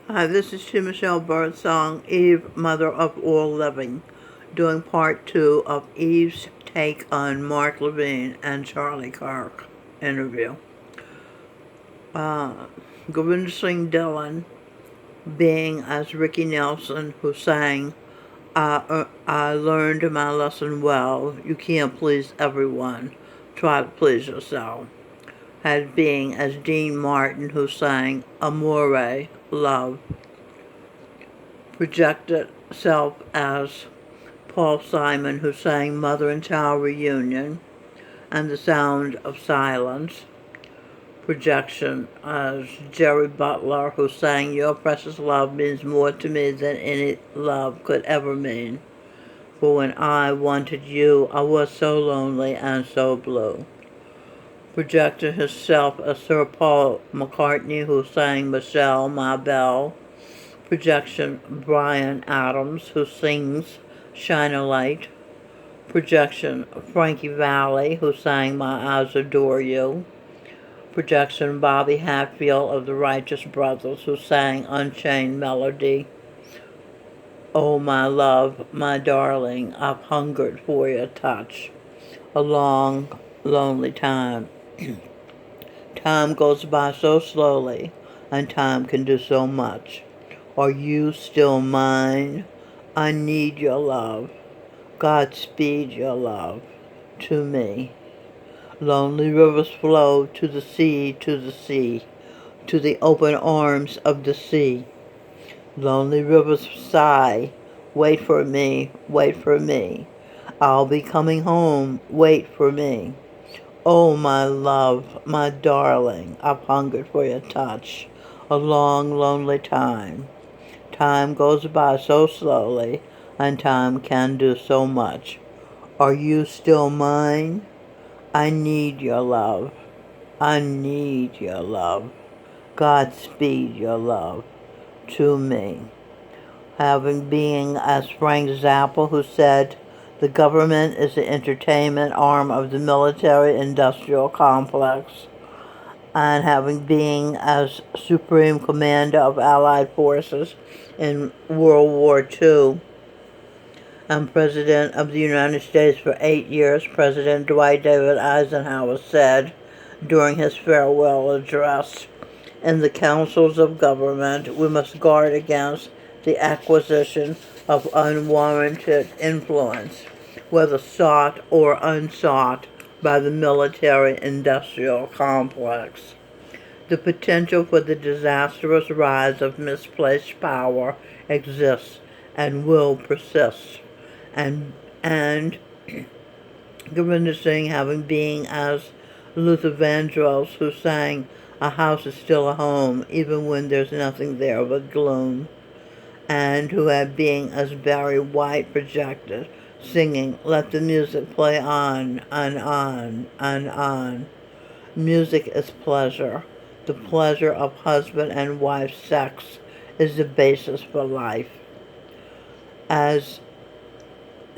Hi, this is Michelle Birdsong, Eve, Mother of All Living, doing part 2 of Eve's take on Mark Levin and Charlie Kirk interview. Govinda Singh Dillon being as Ricky Nelson, who sang, I learned my lesson well, you can't please everyone, try to please yourself, had being as Dean Martin, who sang Amore, love, projected self as Paul Simon, who sang Mother and Child Reunion and The Sound of Silence. Projection as Jerry Butler, who sang Your Precious Love Means More to Me Than Any Love Could Ever Mean. For when I wanted you, I was so lonely and so blue. Projected himself as Sir Paul McCartney, who sang Michelle, My Belle. Projection Bryan Adams, who sings Shine a Light. Projection Frankie Valli, who sang My Eyes Adore You. Projection Bobby Hatfield of the Righteous Brothers, who sang Unchained Melody. Oh, my love, my darling, I've hungered for your touch. A long, lonely time. Time goes by so slowly, and time can do so much. Are you still mine? I need your love. Godspeed your love to me. Lonely rivers flow to the sea, to the sea, to the open arms of the sea. Lonely rivers sigh, wait for me, wait for me. I'll be coming home, wait for me. Oh, my love, my darling, I've hungered for your touch. A long, lonely time. Time goes by so slowly, and time can do so much. Are you still mine? I need your love. I need your love. Godspeed your love to me. Having being as Frank Zappa, who said, the government is the entertainment arm of the military-industrial complex, and having being as Supreme Commander of Allied Forces in World War II, and President of the United States for 8 years, President Dwight David Eisenhower said during his farewell address, in the councils of government, we must guard against the acquisition of unwarranted influence, whether sought or unsought by the military-industrial complex. The potential for the disastrous rise of misplaced power exists and will persist. And Govinda Singh having being as Luther Vandross, who sang A House is Still a Home even when there's nothing there but gloom, and who had being as Barry White projected, singing Let the Music Play On and On and On. Music is pleasure. The pleasure of husband and wife sex is the basis for life. As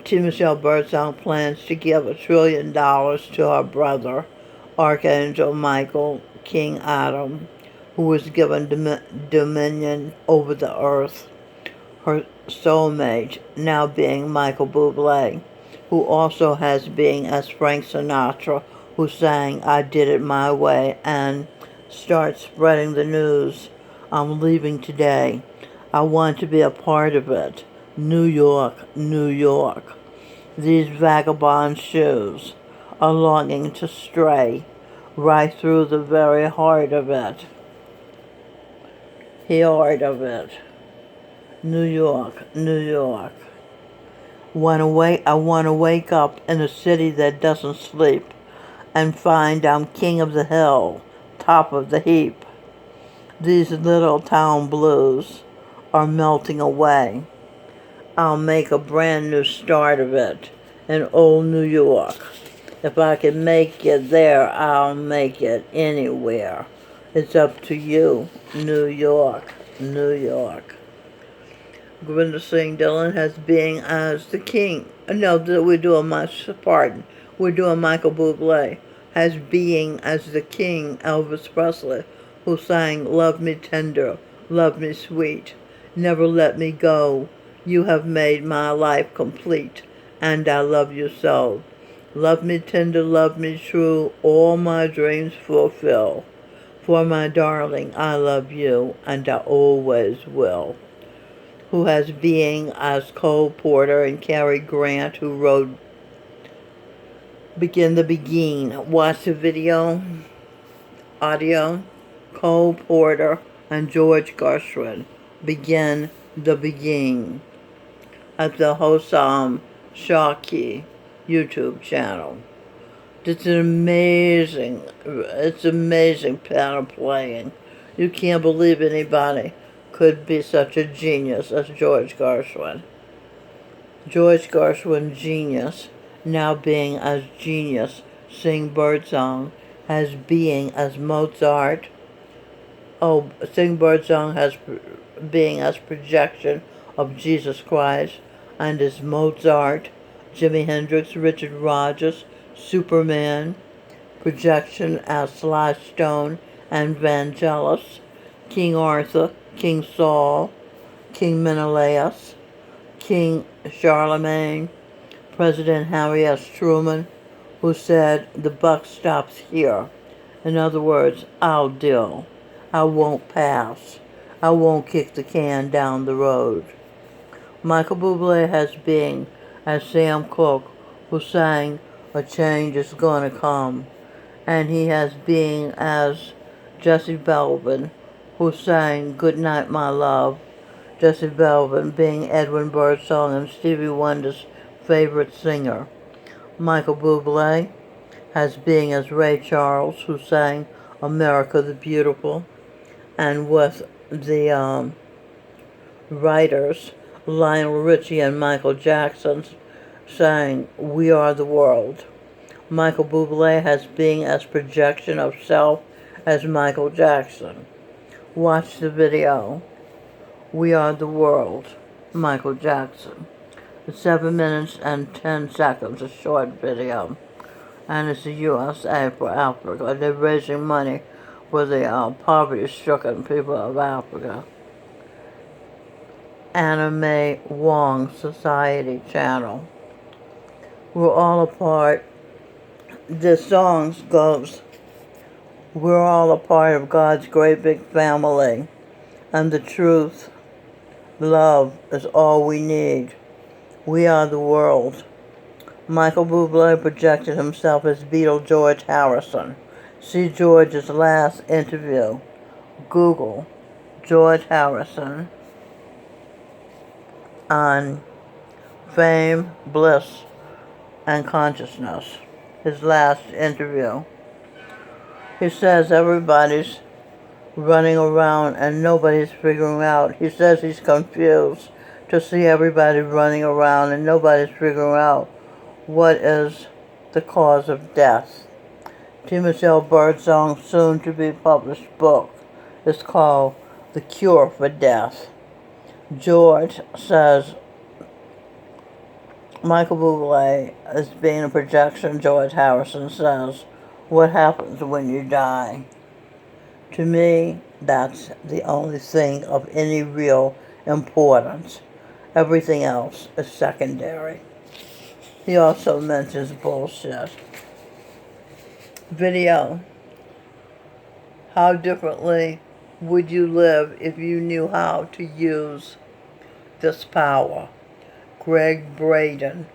T. Michelle Birdsong plans to give $1 trillion to her brother, Archangel Michael, King Adam, who was given dominion over the earth. Her soulmate now being Michael Bublé, who also has being as Frank Sinatra, who sang I Did It My Way, and start spreading the news. I'm leaving today. I want to be a part of it. New York, New York. These vagabond shoes are longing to stray right through the very heart of it. Heart of it. New York, New York. I want to wake up in a city that doesn't sleep and find I'm king of the hill, top of the heap. These little town blues are melting away. I'll make a brand new start of it in old New York. If I can make it there, I'll make it anywhere. It's up to you, New York, New York. Govinda Singh Dillon has being as the king. No, we're doing We're doing Michael Bublé. Has being as the king, Elvis Presley, who sang Love Me Tender, Love me sweet, never let me go. You have made my life complete, and I love you so. Love me tender, love me true, all my dreams fulfill. For my darling, I love you, and I always will. Who has being as Cole Porter and Cary Grant, who wrote Begin the Begin. Watch the video, audio. Cole Porter and George Gershwin. Begin the Begin. At the Hossam Shaki YouTube channel. It's amazing piano playing. You can't believe anybody could be such a genius as George Gershwin. George Gershwin, genius, now being as genius, sing Birdsong, as being as Mozart. Oh, sing Birdsong has being as projection of Jesus Christ, and as Mozart, Jimi Hendrix, Richard Rodgers, Superman, projection as Sly Stone and Vangelis, King Arthur, King Saul, King Menelaus, King Charlemagne, President Harry S. Truman, who said, the buck stops here. In other words, I'll deal. I won't pass. I won't kick the can down the road. Michael Bublé has being as Sam Cooke, who sang A Change Is Gonna Come, and he has being as Jesse Belvin, who sang Good Night My Love. Jesse Belvin being Edwin Birdsong and Stevie Wonder's favorite singer. Michael Bublé has being as Ray Charles, who sang America the Beautiful, and with the writers Lionel Richie and Michael Jackson sang We Are the World. Michael Bublé has being as projection of self as Michael Jackson. Watch the video. We Are the World, Michael Jackson. It's 7 minutes and 10 seconds, a short video. And it's the USA for Africa. They're raising money for the poverty-stricken people of Africa. Anime Wong Society channel. We're all a part. The songs goes, we're all a part of God's great big family, and the truth, love is all we need. We are the world. Michael Bublé projected himself as Beatle George Harrison. See George's last interview. Google George Harrison on Fame, Bliss, and Consciousness. His last interview. He says everybody's running around and nobody's figuring out. He says he's confused to see everybody running around and nobody's figuring out what is the cause of death. T. Michelle Birdsong's soon-to-be published book is called The Cure for Death. George says Michael Bublé is being a projection. George Harrison says, what happens when you die? To me, that's the only thing of any real importance. Everything else is secondary. He also mentions bullshit. Video. How differently would you live if you knew how to use this power? Greg Braden,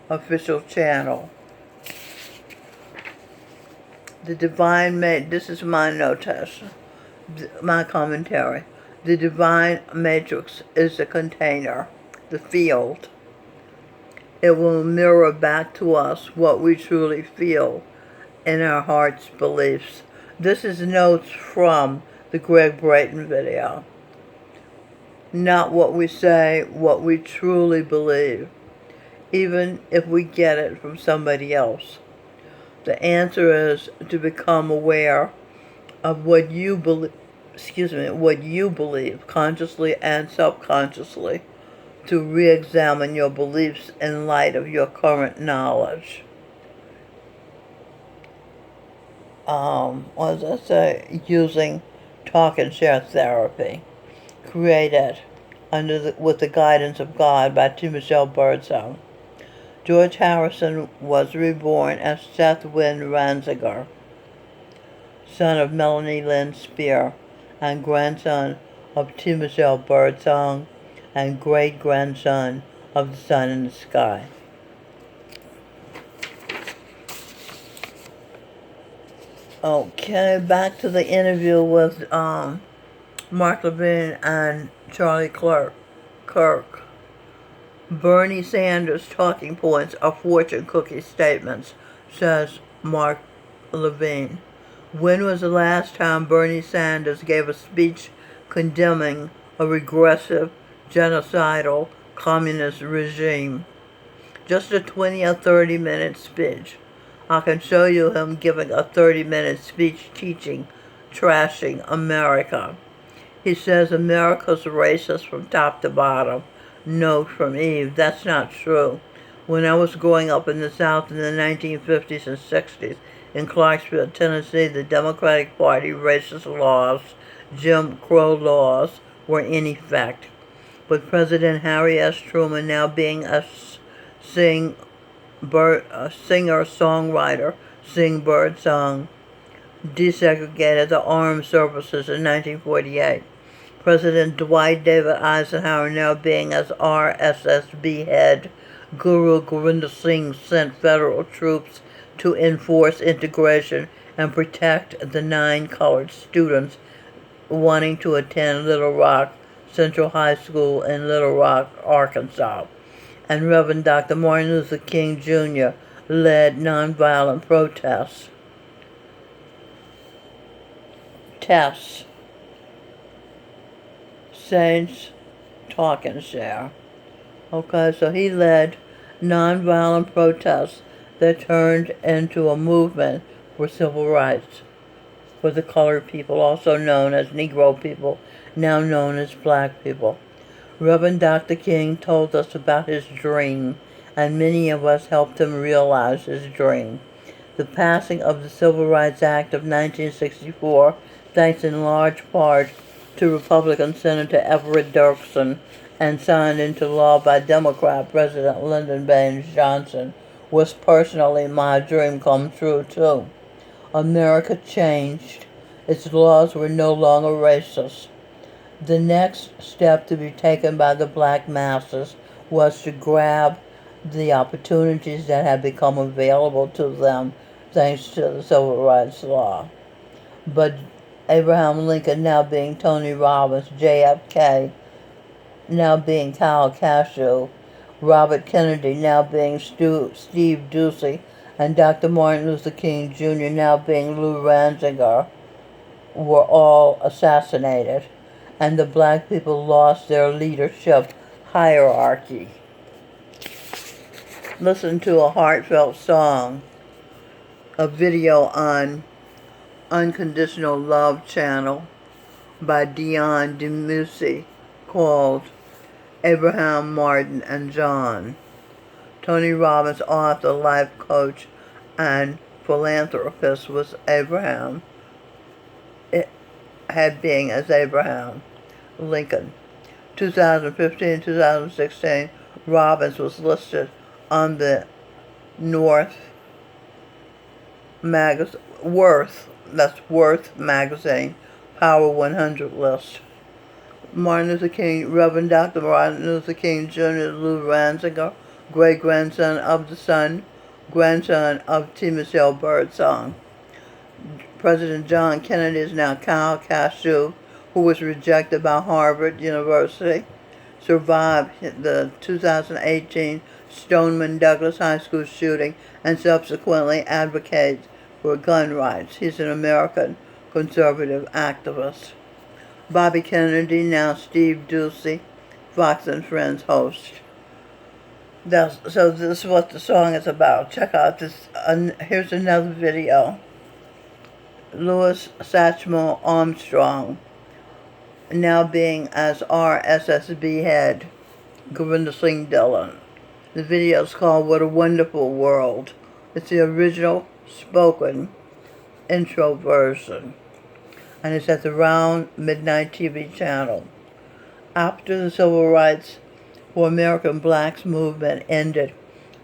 official channel. The divine this is my notation, my commentary. The divine matrix is the container, the field. It will mirror back to us what we truly feel in our heart's beliefs. This is notes from the Greg Braden video. Not what we say, what we truly believe, even if we get it from somebody else. The answer is to become aware of what you believe, consciously and subconsciously, to re-examine your beliefs in light of your current knowledge. Using talk and share therapy. created with the guidance of God by T. Michelle Birdsong. George Harrison was reborn as Seth Wynn Ranziger, son of Melanie Lynn Spear, and grandson of T. Michelle Birdsong, and great-grandson of the Sun in the Sky. Okay, back to the interview with Mark Levin and Charlie Kirk. Bernie Sanders' talking points are fortune cookie statements, says Mark Levin. When was the last time Bernie Sanders gave a speech condemning a regressive, genocidal, communist regime? Just a 20 or 30-minute speech. I can show you him giving a 30-minute speech trashing America. He says America's racist from top to bottom. Note from Eve, that's not true. When I was growing up in the South in the 1950s and 60s, in Clarksville, Tennessee, the Democratic Party racist laws, Jim Crow laws, were in effect. With President Harry S. Truman now being a singer-songwriter, sing birdsong, desegregated the armed services in 1948. President Dwight David Eisenhower now being as RSSB head, Guru Govinda Singh sent federal troops to enforce integration and protect the 9 colored students wanting to attend Little Rock Central High School in Little Rock, Arkansas. And Reverend Dr. Martin Luther King Jr. led nonviolent protests. Saints talk and share. Okay, so he led nonviolent protests that turned into a movement for civil rights for the colored people, also known as Negro people, now known as black people. Reverend Dr. King told us about his dream, and many of us helped him realize his dream. The passing of the Civil Rights Act of 1964, thanks in large part to Republican Senator Everett Dirksen, and signed into law by Democrat President Lyndon Baines Johnson, was personally my dream come true too. America changed. Its laws were no longer racist. The next step to be taken by the black masses was to grab the opportunities that had become available to them thanks to the Civil Rights Law. But Abraham Lincoln now being Tony Robbins, JFK now being Kyle Cashew, Robert Kennedy now being Steve Ducey, and Dr. Martin Luther King Jr. now being Lou Ranziger were all assassinated, and the black people lost their leadership hierarchy. Listen to a heartfelt song, a video on Unconditional Love channel by Dion DeMussy called Abraham, Martin, and John. Tony Robbins, author, life coach, and philanthropist, was Abraham. It had being as Abraham Lincoln. 2015-2016, Robbins was listed on the Worth magazine Power 100 list. Martin Luther King, Reverend Dr. Martin Luther King Jr., Lou Ranziger, great-grandson of the Sun, grandson of T. Michelle Birdsong. President John Kennedy is now Kyle Cashew, who was rejected by Harvard University, survived the 2018 Stoneman Douglas High School shooting, and subsequently advocates for gun rights. He's an American conservative activist. Bobby Kennedy, now Steve Ducey, Fox and Friends host. So this is what the song is about. Check out this. Here's another video. Louis Satchmo Armstrong, now being as RSSB head, Govinda Singh Dillon. The video is called What a Wonderful World. It's the original spoken intro version. And it's at the Round Midnight TV channel. After the Civil Rights for American Blacks movement ended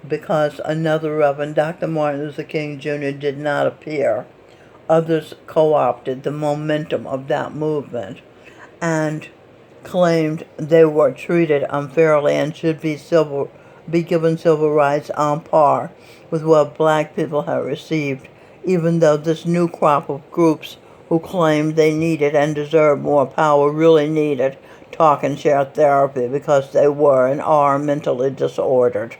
because another Reverend, Dr. Martin Luther King Jr., did not appear, others co-opted the momentum of that movement and claimed they were treated unfairly and should be given civil rights on par with what black people have received, even though this new crop of groups who claimed they needed and deserved more power really needed talk and share therapy because they were and are mentally disordered.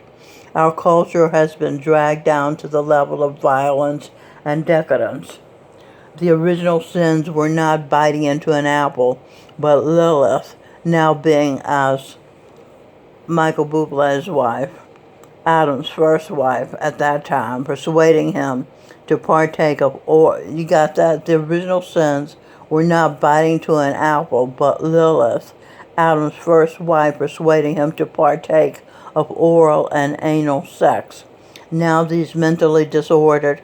Our culture has been dragged down to the level of violence and decadence. The original sins were not biting into an apple, but Lilith, now being as Michael Bublé's wife, Adam's first wife at that time, persuading him to partake of, or you got that? The original sins were not biting to an apple, but Lilith, Adam's first wife, persuading him to partake of oral and anal sex. Now these mentally disordered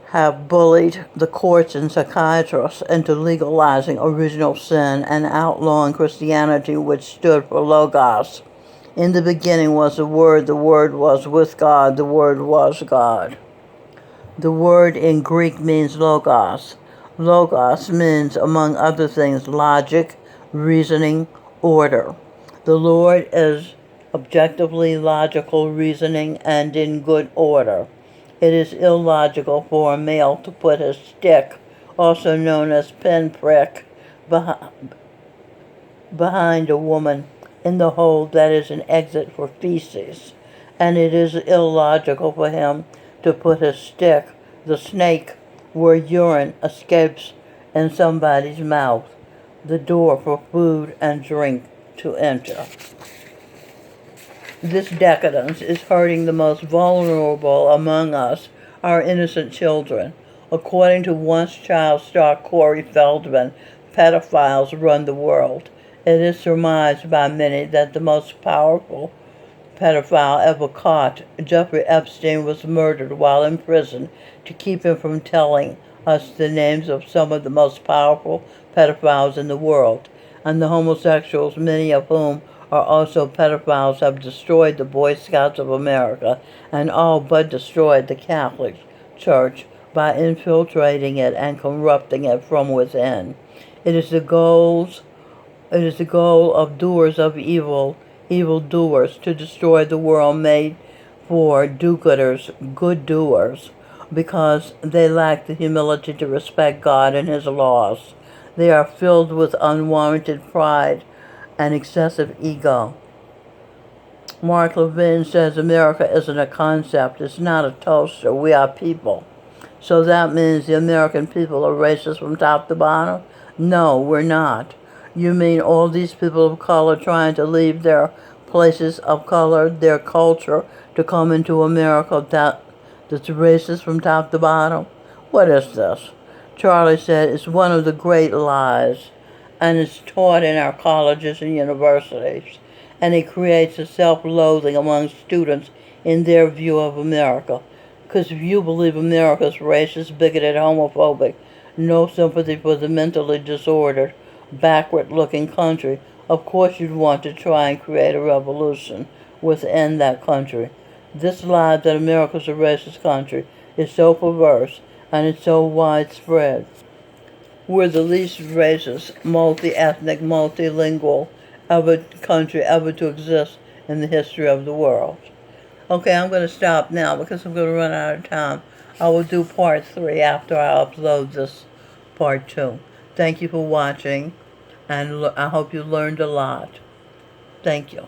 have bullied the courts and psychiatrists into legalizing original sin and outlawing Christianity, which stood for Logos. In the beginning was the Word was with God, the Word was God. The word in Greek means logos. Logos means, among other things, logic, reasoning, order. The Lord is objectively logical reasoning and in good order. It is illogical for a male to put his stick, also known as pinprick, behind a woman in the hole that is an exit for feces, and it is illogical for him to put his stick, the snake, where urine escapes in somebody's mouth, the door for food and drink to enter. This decadence is hurting the most vulnerable among us, our innocent children. According to once child star Corey Feldman, pedophiles run the world. It is surmised by many that the most powerful pedophile ever caught, Jeffrey Epstein, was murdered while in prison to keep him from telling us the names of some of the most powerful pedophiles in the world. And the homosexuals, many of whom are also pedophiles, have destroyed the Boy Scouts of America and all but destroyed the Catholic Church by infiltrating it and corrupting it from within. It is the goal of doers of evil doers, to destroy the world made for do-gooders, good doers, because they lack the humility to respect God and His laws. They are filled with unwarranted pride and excessive ego. Mark Levin says America isn't a concept, it's not a toaster, we are people. So that means the American people are racist from top to bottom? No, we're not. You mean all these people of color trying to leave their places of color, their culture, to come into America that's racist from top to bottom? What is this? Charlie said it's one of the great lies, and it's taught in our colleges and universities, and it creates a self-loathing among students in their view of America. Because if you believe America is racist, bigoted, homophobic, no sympathy for the mentally disordered, backward-looking country, of course you'd want to try and create a revolution within that country. This lie that America's a racist country is so perverse and it's so widespread. We're the least racist, multi-ethnic, multilingual country ever to exist in the history of the world. Okay, I'm going to stop now because I'm going to run out of time. I will do part 3 after I upload this part 2. Thank you for watching, and I hope you learned a lot. Thank you.